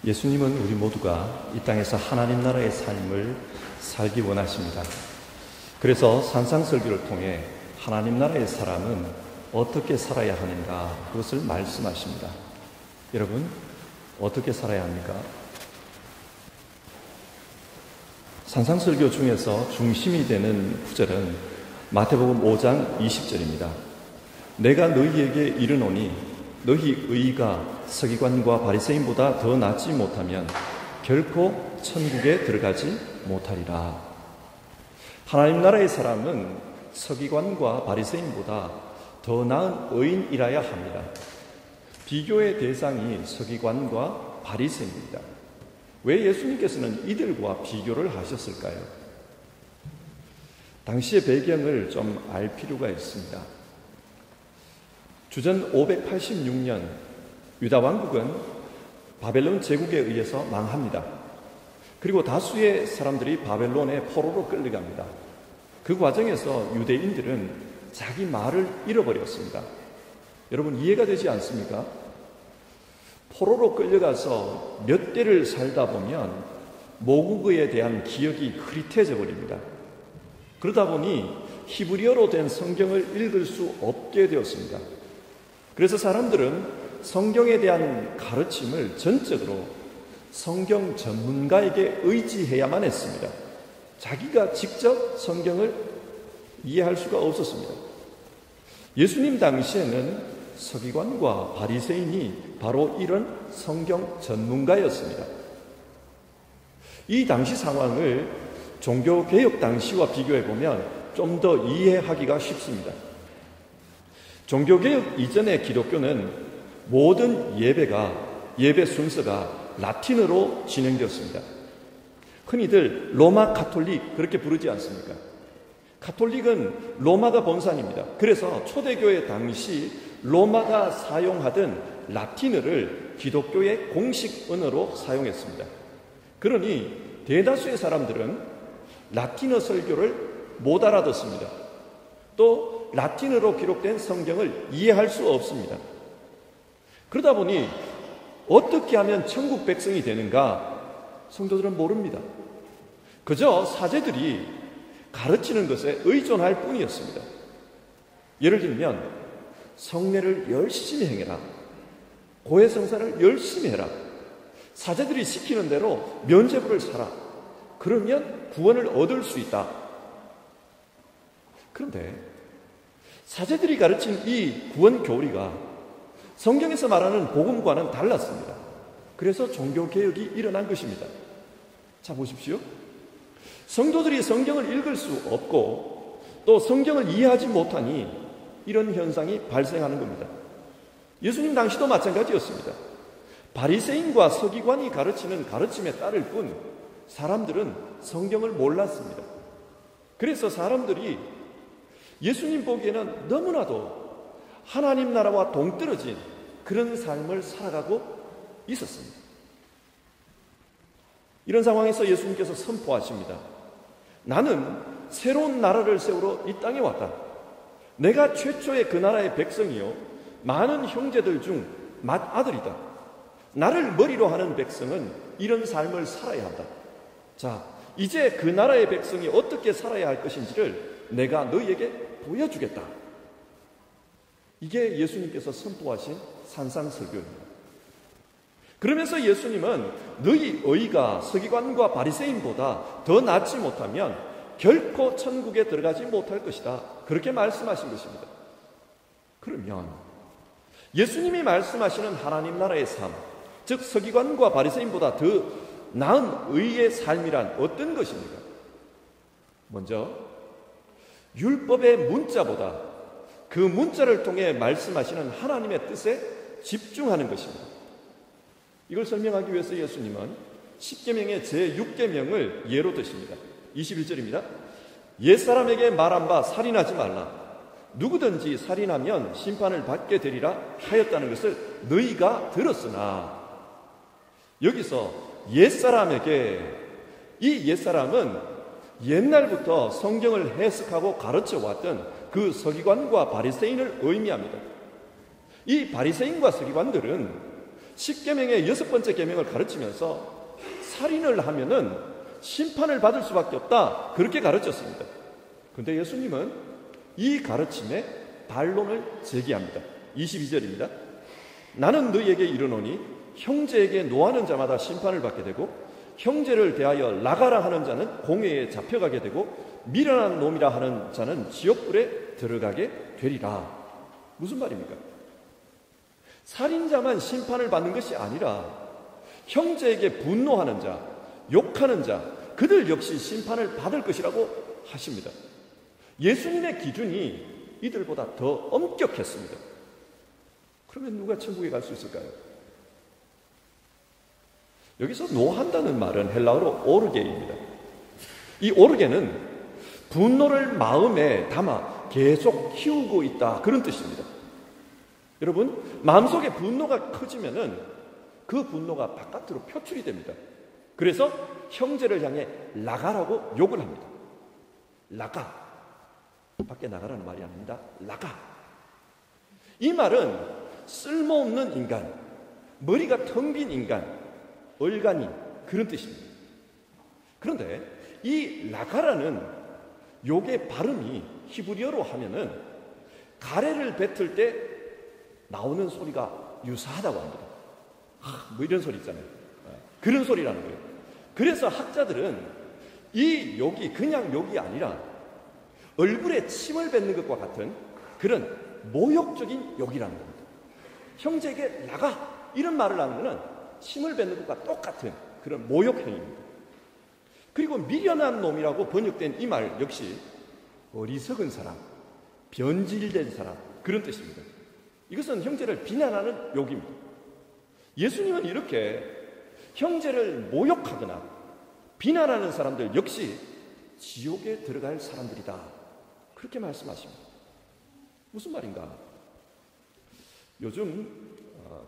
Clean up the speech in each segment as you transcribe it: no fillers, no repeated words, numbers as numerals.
예수님은 우리 모두가 이 땅에서 하나님 나라의 삶을 살기 원하십니다. 그래서 산상설교를 통해 하나님 나라의 사람은 어떻게 살아야 하는가, 그것을 말씀하십니다. 여러분, 어떻게 살아야 합니까? 산상설교 중에서 중심이 되는 구절은 마태복음 5장 20절입니다. 내가 너희에게 이르노니 너희 의가 서기관과 바리새인보다 더 낫지 못하면 결코 천국에 들어가지 못하리라. 하나님 나라의 사람은 서기관과 바리새인보다 더 나은 의인이라야 합니다. 비교의 대상이 서기관과 바리새인입니다. 왜 예수님께서는 이들과 비교를 하셨을까요? 당시의 배경을 좀 알 필요가 있습니다. 주전 586년 유다 왕국은 바벨론 제국에 의해서 망합니다. 그리고 다수의 사람들이 바벨론의 포로로 끌려갑니다. 그 과정에서 유대인들은 자기 말을 잃어버렸습니다. 여러분, 이해가 되지 않습니까? 포로로 끌려가서 몇 대를 살다 보면 모국어에 대한 기억이 흐릿해져 버립니다. 그러다 보니 히브리어로 된 성경을 읽을 수 없게 되었습니다. 그래서 사람들은 성경에 대한 가르침을 전적으로 성경 전문가에게 의지해야만 했습니다. 자기가 직접 성경을 이해할 수가 없었습니다. 예수님 당시에는 서기관과 바리새인이 바로 이런 성경 전문가였습니다. 이 당시 상황을 종교개혁 당시와 비교해보면 좀 더 이해하기가 쉽습니다. 종교개혁 이전의 기독교는 모든 예배 순서가 라틴어로 진행되었습니다. 흔히들 로마 가톨릭 그렇게 부르지 않습니까? 가톨릭은 로마가 본산입니다. 그래서 초대교회 당시 로마가 사용하던 라틴어를 기독교의 공식 언어로 사용했습니다. 그러니 대다수의 사람들은 라틴어 설교를 못 알아듣습니다. 또 라틴어로 기록된 성경을 이해할 수 없습니다. 그러다 보니 어떻게 하면 천국 백성이 되는가 성도들은 모릅니다. 그저 사제들이 가르치는 것에 의존할 뿐이었습니다. 예를 들면 성례를 열심히 행해라, 고해성사를 열심히 해라, 사제들이 시키는 대로 면죄부를 사라, 그러면 구원을 얻을 수 있다. 그런데 사제들이 가르친 이 구원 교리가 성경에서 말하는 복음과는 달랐습니다. 그래서 종교개혁이 일어난 것입니다. 자, 보십시오. 성도들이 성경을 읽을 수 없고 또 성경을 이해하지 못하니 이런 현상이 발생하는 겁니다. 예수님 당시도 마찬가지였습니다. 바리새인과 서기관이 가르치는 가르침에 따를 뿐 사람들은 성경을 몰랐습니다. 그래서 사람들이 예수님 보기에는 너무나도 하나님 나라와 동떨어진 그런 삶을 살아가고 있었습니다. 이런 상황에서 예수님께서 선포하십니다. 나는 새로운 나라를 세우러 이 땅에 왔다. 내가 최초의 그 나라의 백성이요, 많은 형제들 중 맏아들이다. 나를 머리로 하는 백성은 이런 삶을 살아야 한다. 자, 이제 그 나라의 백성이 어떻게 살아야 할 것인지를 내가 너희에게 보여주겠다. 이게 예수님께서 선포하신 산상설교입니다. 그러면서 예수님은 너희 의가 서기관과 바리새인보다 더 낫지 못하면 결코 천국에 들어가지 못할 것이다. 그렇게 말씀하신 것입니다. 그러면 예수님이 말씀하시는 하나님 나라의 삶, 즉 서기관과 바리새인보다 더 나은 의의 삶이란 어떤 것입니까? 먼저 율법의 문자보다 그 문자를 통해 말씀하시는 하나님의 뜻에 집중하는 것입니다. 이걸 설명하기 위해서 예수님은 10계명의 제6계명을 예로 드십니다. 21절입니다. 옛사람에게 말한 바 살인하지 말라. 누구든지 살인하면 심판을 받게 되리라 하였다는 것을 너희가 들었으나, 여기서 옛사람에게, 이 옛사람은 옛날부터 성경을 해석하고 가르쳐 왔던 그 서기관과 바리새인을 의미합니다. 이 바리새인과 서기관들은 십계명의 6번째 계명을 가르치면서 살인을 하면은 심판을 받을 수밖에 없다, 그렇게 가르쳤습니다. 그런데 예수님은 이 가르침에 반론을 제기합니다. 22절입니다. 나는 너희에게 이르노니 형제에게 노하는 자마다 심판을 받게 되고 형제를 대하여 나가라 하는 자는 공회에 잡혀가게 되고 미련한 놈이라 하는 자는 지옥불에 들어가게 되리라. 무슨 말입니까? 살인자만 심판을 받는 것이 아니라 형제에게 분노하는 자, 욕하는 자, 그들 역시 심판을 받을 것이라고 하십니다. 예수님의 기준이 이들보다 더 엄격했습니다. 그러면 누가 천국에 갈 수 있을까요? 여기서 노한다는 말은 헬라어로 오르게입니다. 이 오르게는 분노를 마음에 담아 계속 키우고 있다, 그런 뜻입니다. 여러분, 마음속에 분노가 커지면은 그 분노가 바깥으로 표출이 됩니다. 그래서 형제를 향해 나가라고 욕을 합니다. 나가. 밖에 나가라는 말이 아닙니다. 나가. 이 말은 쓸모없는 인간, 머리가 텅 빈 인간, 얼간이, 그런 뜻입니다. 그런데 이 나가라는 욕의 발음이 히브리어로 하면은 가래를 뱉을 때 나오는 소리가 유사하다고 합니다. 뭐 이런 소리 있잖아요. 그런 소리라는 거예요. 그래서 학자들은 이 욕이 그냥 욕이 아니라 얼굴에 침을 뱉는 것과 같은 그런 모욕적인 욕이라는 겁니다. 형제에게 나가, 이런 말을 하면은 침을 뱉는 것과 똑같은 그런 모욕행위입니다. 그리고 미련한 놈이라고 번역된 이 말 역시 어리석은 사람, 변질된 사람, 그런 뜻입니다. 이것은 형제를 비난하는 욕입니다. 예수님은 이렇게 형제를 모욕하거나 비난하는 사람들 역시 지옥에 들어갈 사람들이다, 그렇게 말씀하십니다. 무슨 말인가? 요즘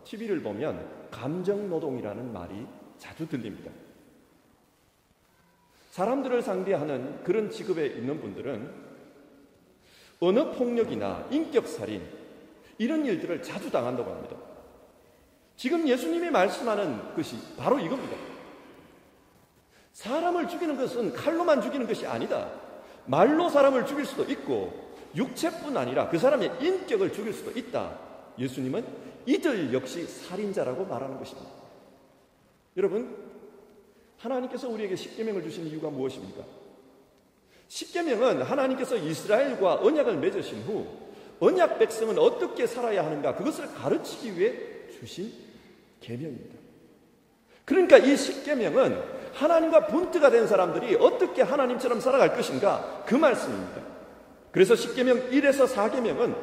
TV를 보면 감정노동이라는 말이 자주 들립니다. 사람들을 상대하는 그런 직업에 있는 분들은 언어폭력이나 인격살인, 이런 일들을 자주 당한다고 합니다. 지금 예수님이 말씀하는 것이 바로 이겁니다. 사람을 죽이는 것은 칼로만 죽이는 것이 아니다. 말로 사람을 죽일 수도 있고 육체뿐 아니라 그 사람의 인격을 죽일 수도 있다. 예수님은 이들 역시 살인자라고 말하는 것입니다. 여러분, 하나님께서 우리에게 십계명을 주신 이유가 무엇입니까? 십계명은 하나님께서 이스라엘과 언약을 맺으신 후 언약 백성은 어떻게 살아야 하는가, 그것을 가르치기 위해 주신 계명입니다. 그러니까 이 십계명은 하나님과 분트가 된 사람들이 어떻게 하나님처럼 살아갈 것인가, 그 말씀입니다. 그래서 십계명 1에서 4계명은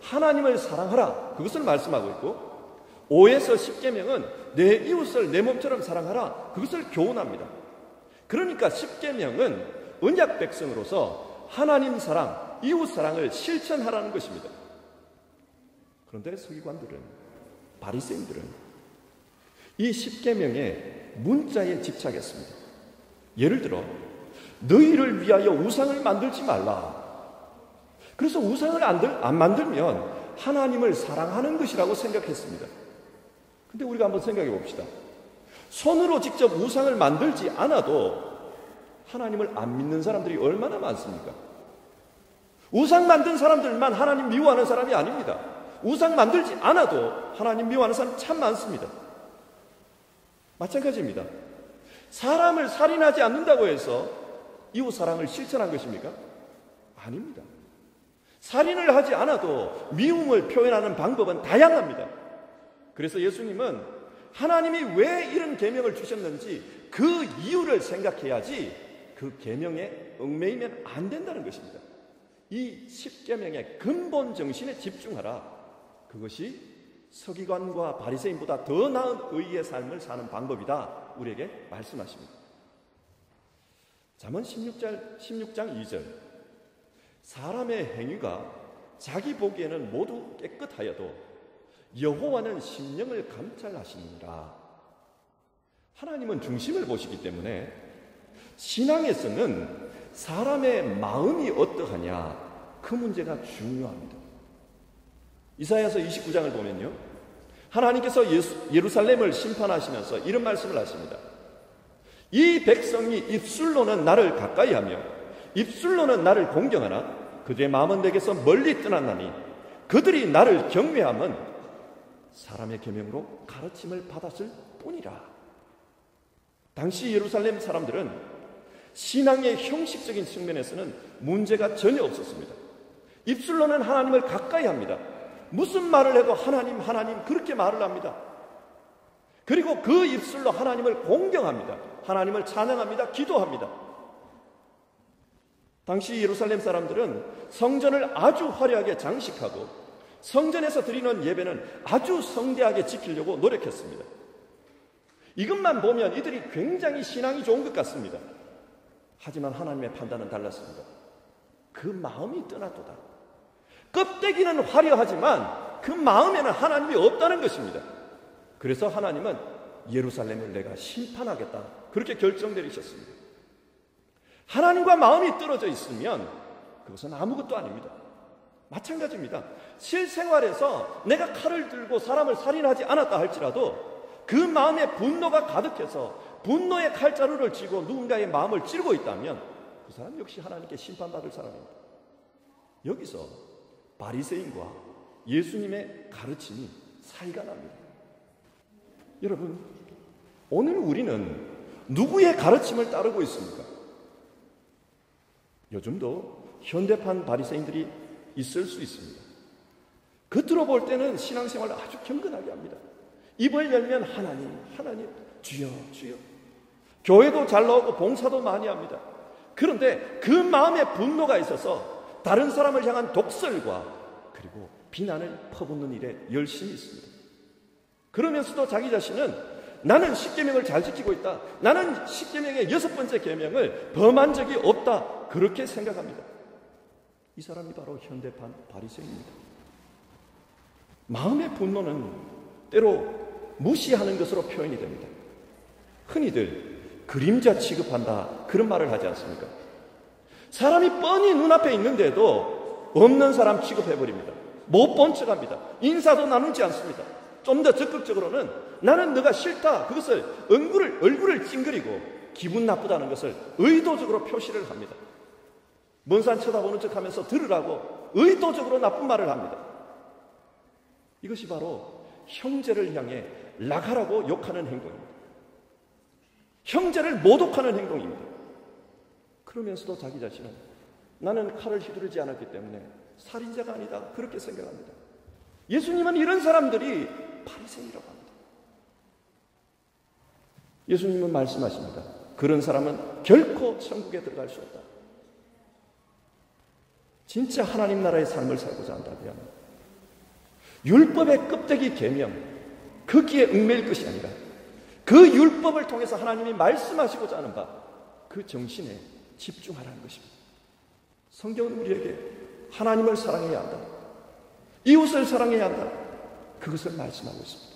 하나님을 사랑하라, 그것을 말씀하고 있고 5에서 10계명은 내 이웃을 내 몸처럼 사랑하라, 그것을 교훈합니다. 그러니까 십계명은 언약 백성으로서 하나님 사랑, 이웃 사랑을 실천하라는 것입니다. 그런데 서기관들은, 바리새인들은 이 십계명의 문자에 집착했습니다. 예를 들어 너희를 위하여 우상을 만들지 말라. 그래서 우상을 안 만들면 하나님을 사랑하는 것이라고 생각했습니다. 근데 우리가 한번 생각해 봅시다. 손으로 직접 우상을 만들지 않아도 하나님을 안 믿는 사람들이 얼마나 많습니까? 우상 만든 사람들만 하나님 미워하는 사람이 아닙니다. 우상 만들지 않아도 하나님 미워하는 사람 참 많습니다. 마찬가지입니다. 사람을 살인하지 않는다고 해서 이웃 사랑을 실천한 것입니까? 아닙니다. 살인을 하지 않아도 미움을 표현하는 방법은 다양합니다. 그래서 예수님은 하나님이 왜 이런 계명을 주셨는지 그 이유를 생각해야지 그 계명에 얽매이면 안 된다는 것입니다. 이 십계명의 근본 정신에 집중하라. 그것이 서기관과 바리새인보다 더 나은 의의 삶을 사는 방법이다, 우리에게 말씀하십니다. 잠언 16장 2절, 사람의 행위가 자기 보기에는 모두 깨끗하여도 여호와는 심령을 감찰하시니라. 하나님은 중심을 보시기 때문에 신앙에서는 사람의 마음이 어떠하냐, 그 문제가 중요합니다. 이사야서 29장을 보면요, 하나님께서 예루살렘을 심판하시면서 이런 말씀을 하십니다. 이 백성이 입술로는 나를 가까이하며 입술로는 나를 공경하나 그들의 마음은 내게서 멀리 떠났나니 그들이 나를 경외함은 사람의 계명으로 가르침을 받았을 뿐이라. 당시 예루살렘 사람들은 신앙의 형식적인 측면에서는 문제가 전혀 없었습니다. 입술로는 하나님을 가까이 합니다. 무슨 말을 해도 하나님 하나님 그렇게 말을 합니다. 그리고 그 입술로 하나님을 공경합니다. 하나님을 찬양합니다. 기도합니다. 당시 예루살렘 사람들은 성전을 아주 화려하게 장식하고 성전에서 드리는 예배는 아주 성대하게 지키려고 노력했습니다. 이것만 보면 이들이 굉장히 신앙이 좋은 것 같습니다. 하지만 하나님의 판단은 달랐습니다. 그 마음이 떠났도다. 껍데기는 화려하지만 그 마음에는 하나님이 없다는 것입니다. 그래서 하나님은 예루살렘을 내가 심판하겠다. 그렇게 결정 내리셨습니다. 하나님과 마음이 떨어져 있으면 그것은 아무것도 아닙니다. 마찬가지입니다. 실생활에서 내가 칼을 들고 사람을 살인하지 않았다 할지라도 그 마음에 분노가 가득해서 분노의 칼자루를 쥐고 누군가의 마음을 찌르고 있다면 그 사람 역시 하나님께 심판받을 사람입니다. 여기서 바리새인과 예수님의 가르침이 사이가 납니다. 여러분, 오늘 우리는 누구의 가르침을 따르고 있습니까? 요즘도 현대판 바리새인들이 있을 수 있습니다. 겉으로 볼 때는 신앙생활을 아주 경건하게 합니다. 입을 열면 하나님, 하나님, 주여, 주여. 교회도 잘 나오고 봉사도 많이 합니다. 그런데 그 마음에 분노가 있어서 다른 사람을 향한 독설과 그리고 비난을 퍼붓는 일에 열심히 있습니다. 그러면서도 자기 자신은 나는 십계명을 잘 지키고 있다. 나는 십계명의 6번째 계명을 범한 적이 없다. 그렇게 생각합니다. 이 사람이 바로 현대판 바리새인입니다. 마음의 분노는 때로 무시하는 것으로 표현이 됩니다. 흔히들 그림자 취급한다 그런 말을 하지 않습니까? 사람이 뻔히 눈앞에 있는데도 없는 사람 취급해버립니다. 못 본 척합니다. 인사도 나누지 않습니다. 좀 더 적극적으로는 나는 너가 싫다 그것을 얼굴을 찡그리고 기분 나쁘다는 것을 의도적으로 표시를 합니다. 먼 산 쳐다보는 척하면서 들으라고 의도적으로 나쁜 말을 합니다. 이것이 바로 형제를 향해 나가라고 욕하는 행동입니다. 형제를 모독하는 행동입니다. 그러면서도 자기 자신은 나는 칼을 휘두르지 않았기 때문에 살인자가 아니다 그렇게 생각합니다. 예수님은 이런 사람들이 바리새인이라고 합니다. 예수님은 말씀하십니다. 그런 사람은 결코 천국에 들어갈 수 없다. 진짜 하나님 나라의 삶을 살고자 한다면 율법의 껍데기 계명 거기에 얽매일 것이 아니라 그 율법을 통해서 하나님이 말씀하시고자 하는 바 그 정신에 집중하라는 것입니다. 성경은 우리에게 하나님을 사랑해야 한다. 이웃을 사랑해야 한다. 그것을 말씀하고 있습니다.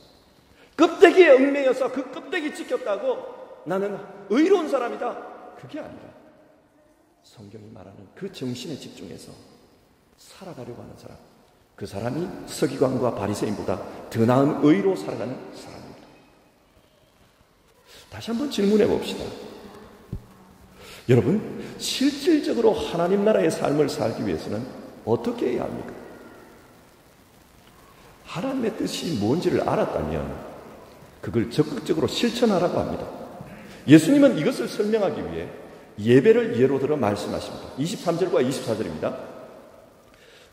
껍데기에 얽매여서 그 껍데기 지켰다고 나는 의로운 사람이다. 그게 아니라 성경이 말하는 그 정신에 집중해서 살아가려고 하는 사람, 그 사람이 서기관과 바리새인보다 더 나은 의로 살아가는 사람입니다. 다시 한번 질문해 봅시다. 여러분, 실질적으로 하나님 나라의 삶을 살기 위해서는 어떻게 해야 합니까? 하나님의 뜻이 뭔지를 알았다면 그걸 적극적으로 실천하라고 합니다. 예수님은 이것을 설명하기 위해 예배를 예로 들어 말씀하십니다. 23절과 24절입니다.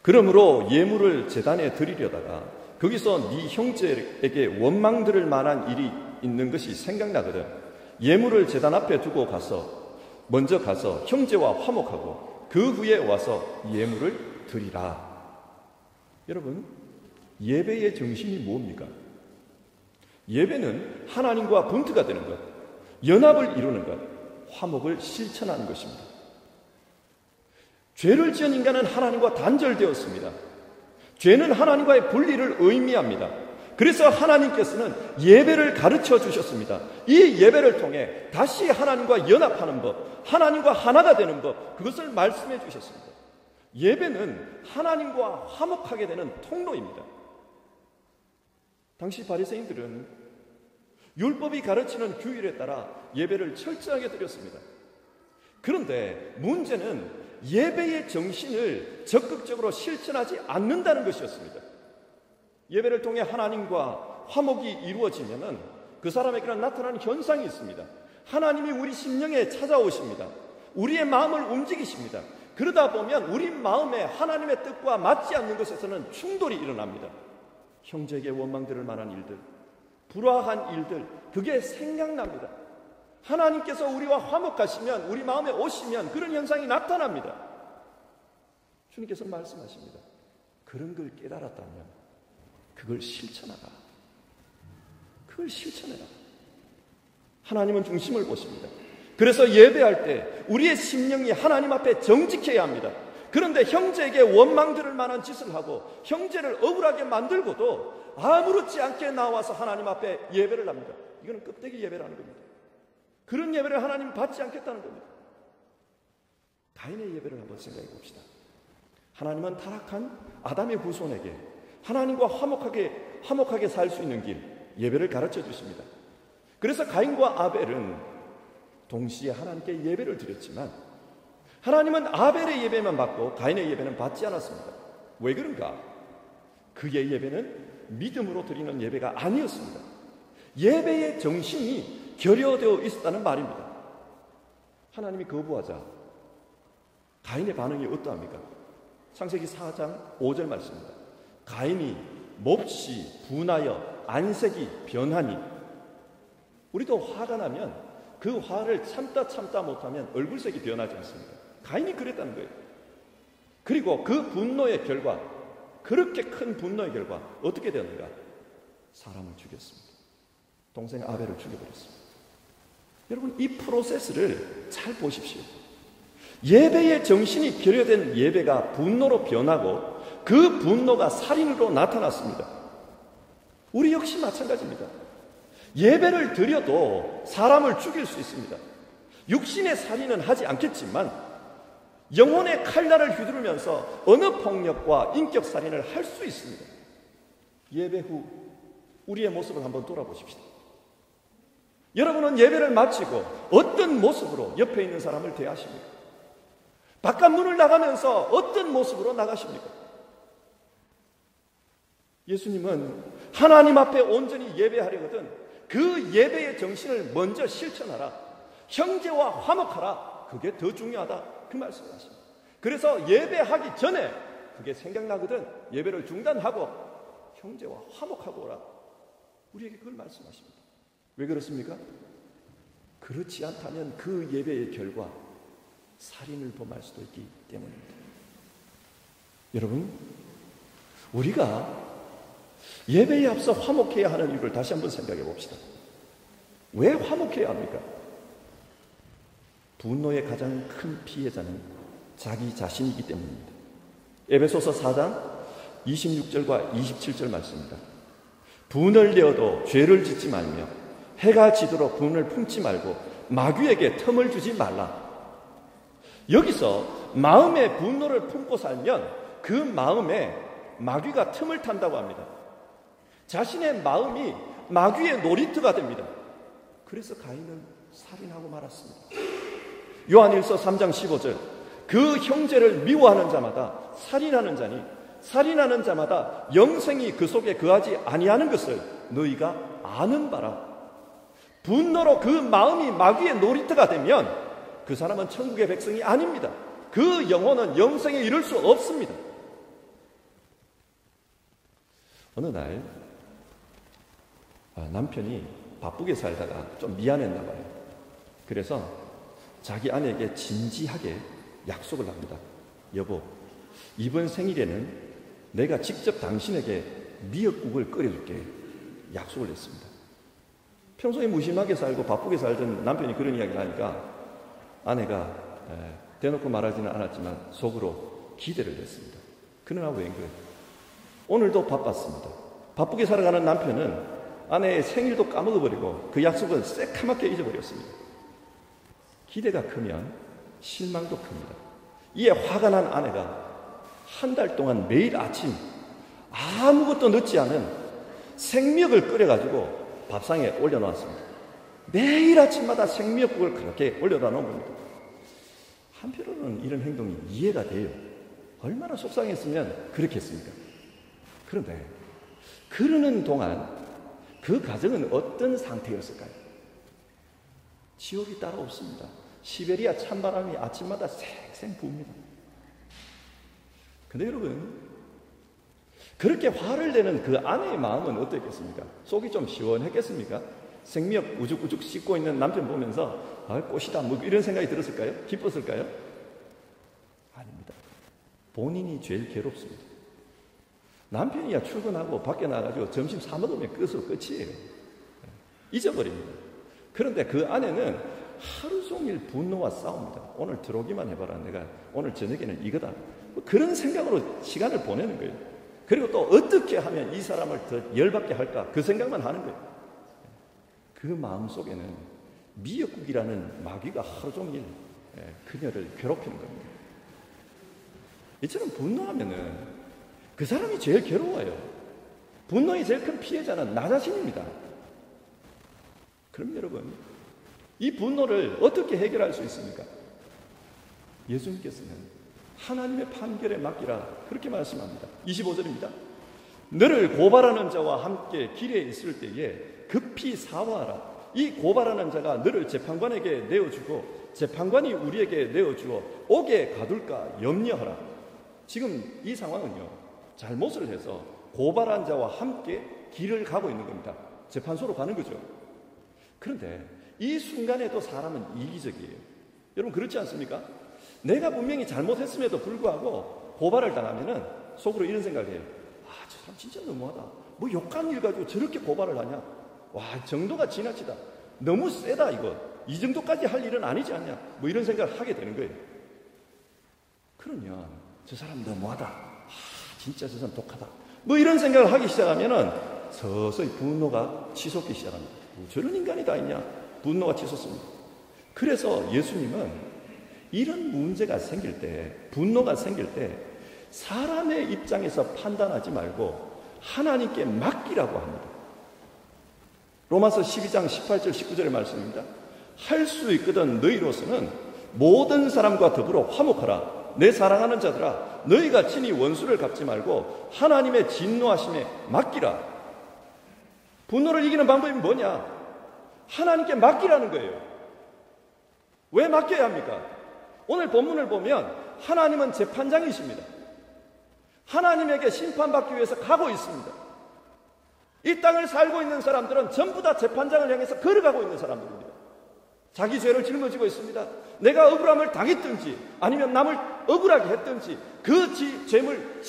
그러므로 예물을 제단에 드리려다가 거기서 네 형제에게 원망 들을 만한 일이 있는 것이 생각나거든 예물을 제단 앞에 두고 먼저 가서 형제와 화목하고 그 후에 와서 예물을 드리라. 여러분, 예배의 정신이 뭡니까? 예배는 하나님과 분투가 되는 것, 연합을 이루는 것, 화목을 실천하는 것입니다. 죄를 지은 인간은 하나님과 단절되었습니다. 죄는 하나님과의 분리를 의미합니다. 그래서 하나님께서는 예배를 가르쳐 주셨습니다. 이 예배를 통해 다시 하나님과 연합하는 법, 하나님과 하나가 되는 법, 그것을 말씀해 주셨습니다. 예배는 하나님과 화목하게 되는 통로입니다. 당시 바리새인들은 율법이 가르치는 규율에 따라 예배를 철저하게 드렸습니다. 그런데 문제는 예배의 정신을 적극적으로 실천하지 않는다는 것이었습니다. 예배를 통해 하나님과 화목이 이루어지면은 그 사람에게는 나타나는 현상이 있습니다. 하나님이 우리 심령에 찾아오십니다. 우리의 마음을 움직이십니다. 그러다 보면 우리 마음에 하나님의 뜻과 맞지 않는 것에서는 충돌이 일어납니다. 형제에게 원망 들을 만한 일들, 불화한 일들, 그게 생각납니다. 하나님께서 우리와 화목하시면, 우리 마음에 오시면 그런 현상이 나타납니다. 주님께서 말씀하십니다. 그런 걸 깨달았다면 그걸 실천하라. 그걸 실천해라. 하나님은 중심을 보십니다. 그래서 예배할 때 우리의 심령이 하나님 앞에 정직해야 합니다. 그런데 형제에게 원망 들을 만한 짓을 하고 형제를 억울하게 만들고도 아무렇지 않게 나와서 하나님 앞에 예배를 합니다. 이거는 껍데기 예배라는 겁니다. 그런 예배를 하나님 받지 않겠다는 겁니다. 가인의 예배를 한번 생각해 봅시다. 하나님은 타락한 아담의 후손에게 하나님과 화목하게 살 수 있는 길, 예배를 가르쳐 주십니다. 그래서 가인과 아벨은 동시에 하나님께 예배를 드렸지만 하나님은 아벨의 예배만 받고 가인의 예배는 받지 않았습니다. 왜 그런가? 그의 예배는 믿음으로 드리는 예배가 아니었습니다. 예배의 정신이 결여되어 있었다는 말입니다. 하나님이 거부하자 가인의 반응이 어떠합니까? 창세기 4장 5절 말씀입니다. 가인이 몹시 분하여 안색이 변하니, 우리도 화가 나면 그 화를 참다 못하면 얼굴색이 변하지 않습니까? 가인이 그랬다는 거예요. 그리고 그 분노의 결과, 그렇게 큰 분노의 결과 어떻게 되었는가? 사람을 죽였습니다. 동생 아벨을 죽여버렸습니다. 여러분, 이 프로세스를 잘 보십시오. 예배의 정신이 결여된 예배가 분노로 변하고 그 분노가 살인으로 나타났습니다. 우리 역시 마찬가지입니다. 예배를 드려도 사람을 죽일 수 있습니다. 육신의 살인은 하지 않겠지만 영혼의 칼날을 휘두르면서 언어폭력과 인격살인을 할 수 있습니다. 예배 후 우리의 모습을 한번 돌아보십시다. 여러분은 예배를 마치고 어떤 모습으로 옆에 있는 사람을 대하십니까? 바깥 문을 나가면서 어떤 모습으로 나가십니까? 예수님은 하나님 앞에 온전히 예배하려거든 그 예배의 정신을 먼저 실천하라. 형제와 화목하라. 그게 더 중요하다. 그 말씀을 하십니다. 그래서 예배하기 전에 그게 생각나거든 예배를 중단하고 형제와 화목하고 오라. 우리에게 그걸 말씀하십니다. 왜 그렇습니까? 그렇지 않다면 그 예배의 결과 살인을 범할 수도 있기 때문입니다. 여러분, 우리가 예배에 앞서 화목해야 하는 이유를 다시 한번 생각해 봅시다. 왜 화목해야 합니까? 분노의 가장 큰 피해자는 자기 자신이기 때문입니다. 에베소서 4장 26절과 27절 말씀입니다. 분을 내어도 죄를 짓지 말며 해가 지도록 분을 품지 말고 마귀에게 틈을 주지 말라. 여기서 마음의 분노를 품고 살면 그 마음에 마귀가 틈을 탄다고 합니다. 자신의 마음이 마귀의 놀이터가 됩니다. 그래서 가인은 살인하고 말았습니다. 요한일서 3장 15절 그 형제를 미워하는 자마다 살인하는 자니 살인하는 자마다 영생이 그 속에 거하지 아니하는 것을 너희가 아는 바라. 분노로 그 마음이 마귀의 놀이터가 되면 그 사람은 천국의 백성이 아닙니다. 그 영혼은 영생에 이를 수 없습니다. 어느 날 남편이 바쁘게 살다가 좀 미안했나 봐요. 그래서 자기 아내에게 진지하게 약속을 합니다. 여보, 이번 생일에는 내가 직접 당신에게 미역국을 끓여줄게. 약속을 했습니다. 평소에 무심하게 살고 바쁘게 살던 남편이 그런 이야기를 하니까 아내가 대놓고 말하지는 않았지만 속으로 기대를 했습니다. 그러나 웬걸 오늘도 바빴습니다. 바쁘게 살아가는 남편은 아내의 생일도 까먹어버리고 그 약속은 새카맣게 잊어버렸습니다. 기대가 크면 실망도 큽니다. 이에 화가 난 아내가 한 달 동안 매일 아침 아무것도 넣지 않은 생미역을 끓여가지고 밥상에 올려놓았습니다. 매일 아침마다 생미역국을 그렇게 올려다 놓은 겁니다. 한편으로는 이런 행동이 이해가 돼요. 얼마나 속상했으면 그렇게 했습니까? 그런데 그러는 동안 그 가정은 어떤 상태였을까요? 지옥이 따로 없습니다. 시베리아 찬바람이 아침마다 쌩쌩 부습니다. 근데 여러분, 그렇게 화를 내는 그 아내의 마음은 어땠겠습니까? 속이 좀 시원했겠습니까? 생미역 우죽우죽 씻고 있는 남편 보면서 꽃이다 뭐 이런 생각이 들었을까요? 기뻤을까요? 아닙니다. 본인이 제일 괴롭습니다. 남편이야 출근하고 밖에 나가지고 점심 사 먹으면 끝이에요. 잊어버립니다. 그런데 그 아내는 하루 종일 분노와 싸웁니다. 오늘 들어오기만 해봐라. 내가 오늘 저녁에는 이거다. 그런 생각으로 시간을 보내는 거예요. 그리고 또 어떻게 하면 이 사람을 더 열받게 할까? 그 생각만 하는 거예요. 그 마음속에는 미역국이라는 마귀가 하루 종일 그녀를 괴롭히는 겁니다. 이처럼 분노하면은 그 사람이 제일 괴로워요. 분노의 제일 큰 피해자는 나 자신입니다. 그럼 여러분, 이 분노를 어떻게 해결할 수 있습니까? 예수님께서는 하나님의 판결에 맡기라 그렇게 말씀합니다. 25절입니다. 너를 고발하는 자와 함께 길에 있을 때에 급히 사화하라. 이 고발하는 자가 너를 재판관에게 내어주고 재판관이 우리에게 내어주어 옥에 가둘까 염려하라. 지금 이 상황은요, 잘못을 해서 고발한 자와 함께 길을 가고 있는 겁니다. 재판소로 가는 거죠. 그런데 이 순간에도 사람은 이기적이에요. 여러분 그렇지 않습니까? 내가 분명히 잘못했음에도 불구하고 고발을 당하면은 속으로 이런 생각을 해요. 아, 저 사람 진짜 너무하다. 뭐 욕한 일 가지고 저렇게 고발을 하냐? 와, 정도가 지나치다. 너무 세다 이거. 이 정도까지 할 일은 아니지 않냐? 뭐 이런 생각을 하게 되는 거예요. 그러면 저 사람 너무하다. 아, 진짜 저 사람 독하다. 뭐 이런 생각을 하기 시작하면은 서서히 분노가 치솟기 시작합니다. 뭐 저런 인간이 다 있냐? 분노가 치솟습니다. 그래서 예수님은 이런 문제가 생길 때, 분노가 생길 때 사람의 입장에서 판단하지 말고 하나님께 맡기라고 합니다. 로마서 12장 18절 19절의 말씀입니다. 할 수 있거든 너희로서는 모든 사람과 더불어 화목하라. 내 사랑하는 자들아, 너희가 친히 원수를 갚지 말고 하나님의 진노하심에 맡기라. 분노를 이기는 방법이 뭐냐? 하나님께 맡기라는 거예요. 왜 맡겨야 합니까? 오늘 본문을 보면 하나님은 재판장이십니다. 하나님에게 심판받기 위해서 가고 있습니다. 이 땅을 살고 있는 사람들은 전부 다 재판장을 향해서 걸어가고 있는 사람들입니다. 자기 죄를 짊어지고 있습니다. 내가 억울함을 당했든지 아니면 남을 억울하게 했든지 그 짐을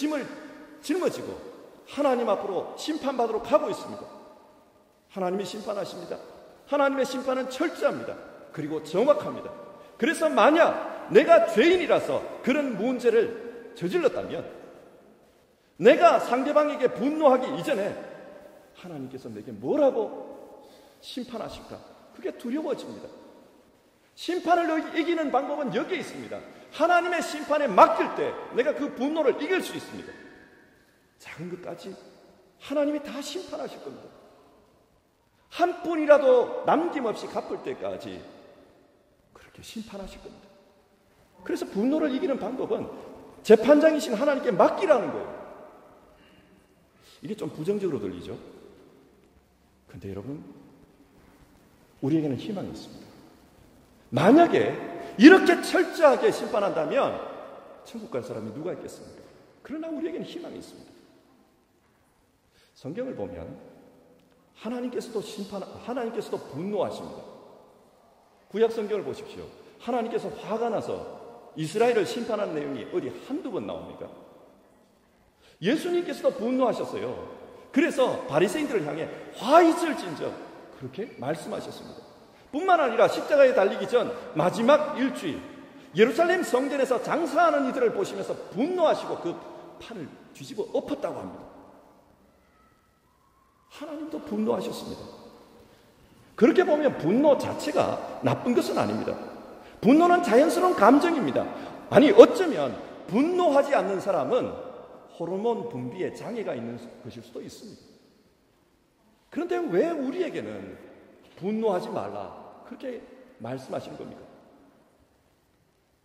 짊어지고 하나님 앞으로 심판받으러 가고 있습니다. 하나님이 심판하십니다. 하나님의 심판은 철저합니다. 그리고 정확합니다. 그래서 만약 내가 죄인이라서 그런 문제를 저질렀다면 내가 상대방에게 분노하기 이전에 하나님께서 내게 뭐라고 심판하실까? 그게 두려워집니다. 심판을 이기는 방법은 여기에 있습니다. 하나님의 심판에 맡길 때 내가 그 분노를 이길 수 있습니다. 작은 것까지 하나님이 다 심판하실 겁니다. 한 푼이라도 남김없이 갚을 때까지 그렇게 심판하실 겁니다. 그래서 분노를 이기는 방법은 재판장이신 하나님께 맡기라는 거예요. 이게 좀 부정적으로 들리죠? 근데 여러분, 우리에게는 희망이 있습니다. 만약에 이렇게 철저하게 심판한다면 천국 갈 사람이 누가 있겠습니까? 그러나 우리에게는 희망이 있습니다. 성경을 보면 하나님께서도 분노하십니다. 구약 성경을 보십시오. 하나님께서 화가 나서 이스라엘을 심판하는 내용이 어디 한두 번 나옵니까? 예수님께서도 분노하셨어요. 그래서 바리새인들을 향해 화 있을진저 그렇게 말씀하셨습니다. 뿐만 아니라 십자가에 달리기 전 마지막 일주일 예루살렘 성전에서 장사하는 이들을 보시면서 분노하시고 그 판을 뒤집어 엎었다고 합니다. 하나님도 분노하셨습니다. 그렇게 보면 분노 자체가 나쁜 것은 아닙니다. 분노는 자연스러운 감정입니다. 아니 어쩌면 분노하지 않는 사람은 호르몬 분비에 장애가 있는 것일 수도 있습니다. 그런데 왜 우리에게는 분노하지 말라 그렇게 말씀하시는 겁니까?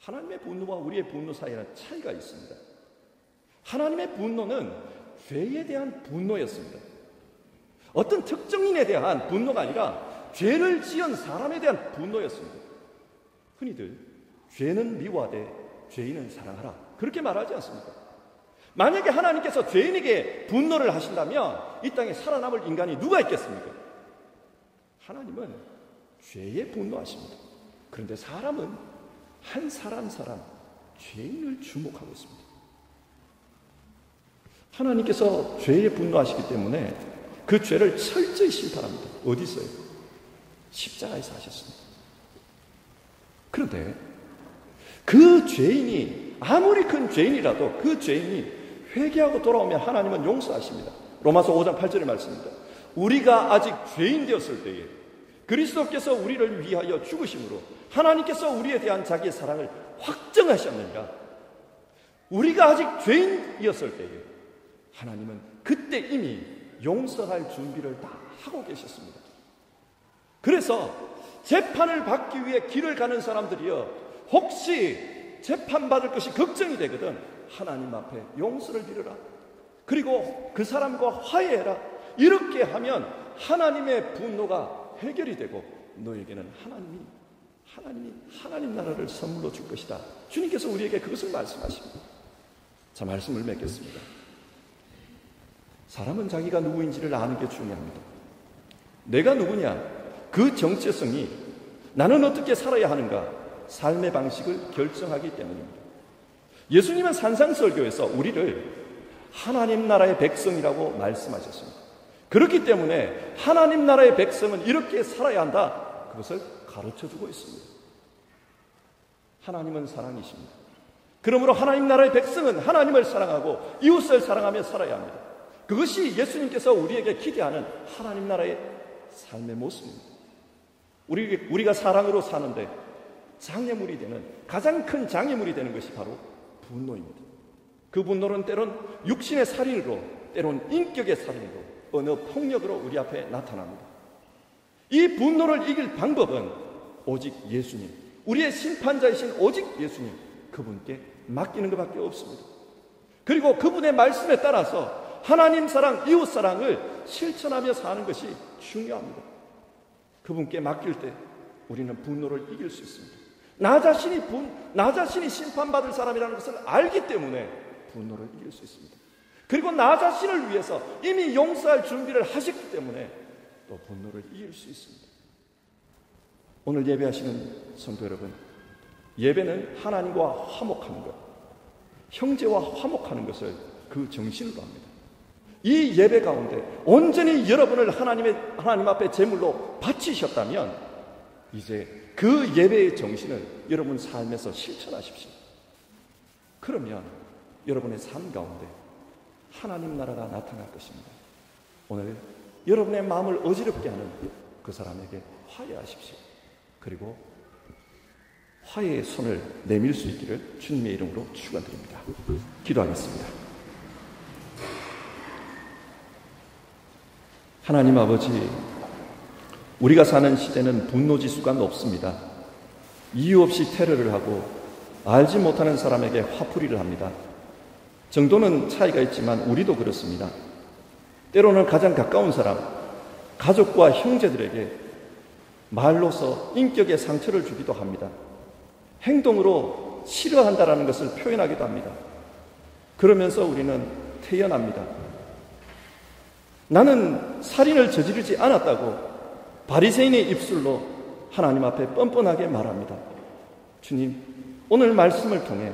하나님의 분노와 우리의 분노 사이에는 차이가 있습니다. 하나님의 분노는 죄에 대한 분노였습니다. 어떤 특정인에 대한 분노가 아니라 죄를 지은 사람에 대한 분노였습니다. 흔히들 죄는 미워하되 죄인은 사랑하라 그렇게 말하지 않습니까? 만약에 하나님께서 죄인에게 분노를 하신다면 이 땅에 살아남을 인간이 누가 있겠습니까? 하나님은 죄에 분노하십니다. 그런데 사람은 한 사람 죄인을 주목하고 있습니다. 하나님께서 죄에 분노하시기 때문에 그 죄를 철저히 심판합니다. 어디서요? 십자가에서 하셨습니다. 그런데 그 죄인이 아무리 큰 죄인이라도 그 죄인이 회개하고 돌아오면 하나님은 용서하십니다. 로마서 5장 8절의 말씀입니다. 우리가 아직 죄인 되었을 때에 그리스도께서 우리를 위하여 죽으심으로 하나님께서 우리에 대한 자기의 사랑을 확정하셨느니라. 우리가 아직 죄인이었을 때에 하나님은 그때 이미 용서할 준비를 다 하고 계셨습니다. 그래서 재판을 받기 위해 길을 가는 사람들이여 혹시 재판받을 것이 걱정이 되거든 하나님 앞에 용서를 빌어라. 그리고 그 사람과 화해해라. 이렇게 하면 하나님의 분노가 해결이 되고 너에게는 하나님 나라를 선물로 줄 것이다. 주님께서 우리에게 그것을 말씀하십니다. 자, 말씀을 맺겠습니다. 사람은 자기가 누구인지를 아는 게 중요합니다. 내가 누구냐? 그 정체성이 나는 어떻게 살아야 하는가? 삶의 방식을 결정하기 때문입니다. 예수님은 산상설교에서 우리를 하나님 나라의 백성이라고 말씀하셨습니다. 그렇기 때문에 하나님 나라의 백성은 이렇게 살아야 한다. 그것을 가르쳐주고 있습니다. 하나님은 사랑이십니다. 그러므로 하나님 나라의 백성은 하나님을 사랑하고 이웃을 사랑하며 살아야 합니다. 그것이 예수님께서 우리에게 기대하는 하나님 나라의 삶의 모습입니다. 우리가 사랑으로 사는데 장애물이 되는 가장 큰 장애물이 되는 것이 바로 분노입니다. 그 분노는 때론 육신의 살인으로 때론 인격의 살인으로 어느 폭력으로 우리 앞에 나타납니다. 이 분노를 이길 방법은 오직 예수님, 우리의 심판자이신 오직 예수님, 그분께 맡기는 것밖에 없습니다. 그리고 그분의 말씀에 따라서 하나님 사랑, 이웃 사랑을 실천하며 사는 것이 중요합니다. 그분께 맡길 때 우리는 분노를 이길 수 있습니다. 나 자신이 심판받을 사람이라는 것을 알기 때문에 분노를 이길 수 있습니다. 그리고 나 자신을 위해서 이미 용서할 준비를 하셨기 때문에 또 분노를 이길 수 있습니다. 오늘 예배하시는 성도 여러분, 예배는 하나님과 화목하는 것, 형제와 화목하는 것을 그 정신으로 합니다. 이 예배 가운데 온전히 여러분을 하나님 앞에 제물로 바치셨다면 이제 그 예배의 정신을 여러분 삶에서 실천하십시오. 그러면 여러분의 삶 가운데 하나님 나라가 나타날 것입니다. 오늘 여러분의 마음을 어지럽게 하는 그 사람에게 화해하십시오. 그리고 화해의 손을 내밀 수 있기를 주님의 이름으로 축원드립니다. 기도하겠습니다. 하나님 아버지, 우리가 사는 시대는 분노지수가 높습니다. 이유 없이 테러를 하고 알지 못하는 사람에게 화풀이를 합니다. 정도는 차이가 있지만 우리도 그렇습니다. 때로는 가장 가까운 사람, 가족과 형제들에게 말로서 인격에 상처를 주기도 합니다. 행동으로 싫어한다라는 것을 표현하기도 합니다. 그러면서 우리는 태연합니다. 나는 살인을 저지르지 않았다고 바리새인의 입술로 하나님 앞에 뻔뻔하게 말합니다. 주님, 오늘 말씀을 통해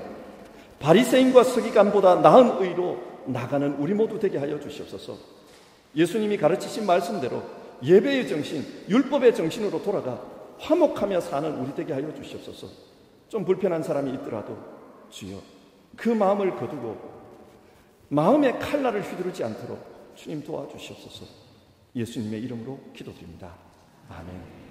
바리새인과 서기관보다 나은 의로 나가는 우리 모두 되게 하여 주시옵소서. 예수님이 가르치신 말씀대로 예배의 정신, 율법의 정신으로 돌아가 화목하며 사는 우리 되게 하여 주시옵소서. 좀 불편한 사람이 있더라도 주여, 그 마음을 거두고 마음의 칼날을 휘두르지 않도록 주님 도와주시옵소서. 예수님의 이름으로 기도드립니다. 아멘.